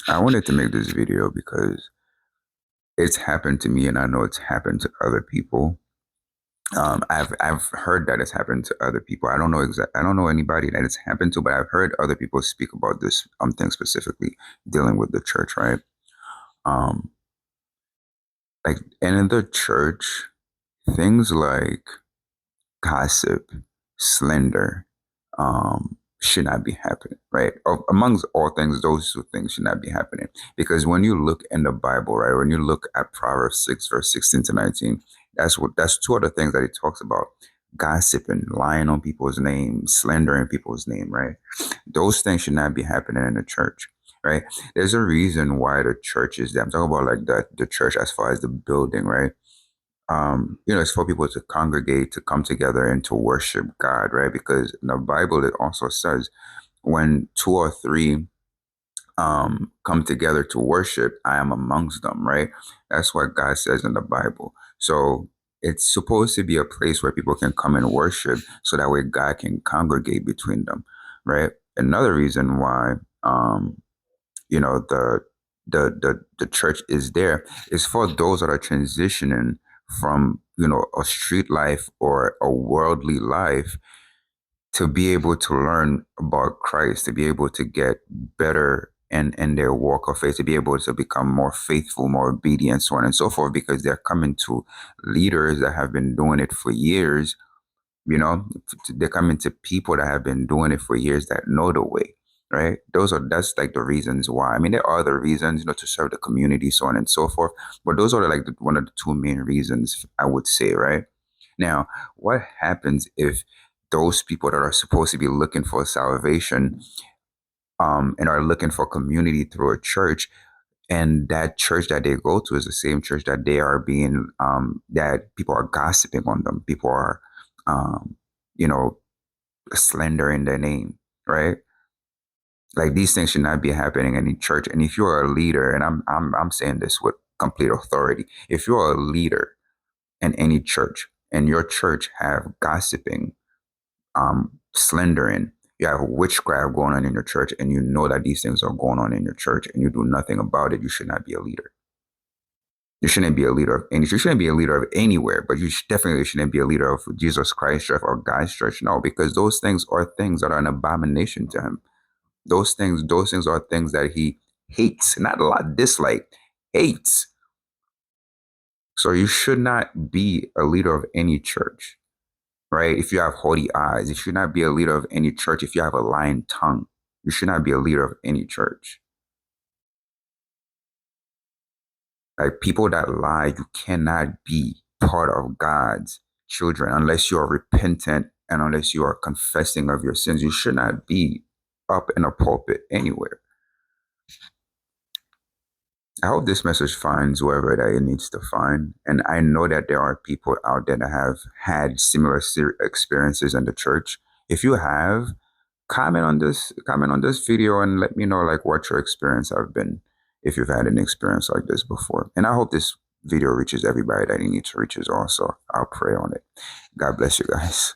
I wanted to make this video because it's happened to me and I know it's happened to other people. I've heard that it's happened to other people. I don't know anybody that it's happened to, but I've heard other people speak about this thing specifically dealing with the church, right? Um, like and in the church, things like gossip, slander, should not be happening, right? Amongst all things, those two things should not be happening. Because when you look in the Bible, right, when you look at Proverbs 6, verse 16 to 19, that's two other things that it talks about. Gossiping, lying on people's names, slandering people's name, right? Those things should not be happening in the church, right? There's a reason why the church is there. I'm talking about like the church as far as the building, right? It's for people to congregate, to come together and to worship God, right? Because in the Bible, it also says when two or three come together to worship, I am amongst them, right? That's what God says in the Bible. So it's supposed to be a place where people can come and worship so that way God can congregate between them, right? Another reason why, you know, the the church is there is for those that are transitioning from a street life or a worldly life to be able to learn about Christ, to be able to get better in their walk of faith, to be able to become more faithful, more obedient, so on and so forth, because they're coming to leaders that have been doing it for years. They're coming to people that have been doing it for years that know the way, right? That's like the reasons why. I mean, there are other reasons, to serve the community, so on and so forth. But those are like one of the two main reasons I would say, right? Now, what happens if those people that are supposed to be looking for salvation, and are looking for community through a church, and that church that they go to is the same church that they are being that people are gossiping on them, people are um, you know slandering their name, right? Like these things should not be happening in any church. And if you're a leader, and I'm saying this with complete authority, if you're a leader in any church and your church have gossiping, slandering, you have witchcraft going on in your church, and you know that these things are going on in your church and you do nothing about it, you should not be a leader. You shouldn't be a leader of any. You shouldn't be a leader of anywhere, but definitely shouldn't be a leader of Jesus Christ Church or God's church. No, because those things are things that are an abomination to him. Those things are things that he hates, not a lot dislike, hates. So you should not be a leader of any church, right? If you have haughty eyes, you should not be a leader of any church. If you have a lying tongue, you should not be a leader of any church. Like people that lie, you cannot be part of God's children unless you are repentant and unless you are confessing of your sins. You should not be up in a pulpit anywhere. I hope this message finds whoever that it needs to find. And I know that there are people out there that have had similar experiences in the church. If you have, comment on this video and let me know like what your experience have been if you've had an experience like this before. And I hope this video reaches everybody that it needs to reach also. I'll pray on it. God bless you guys.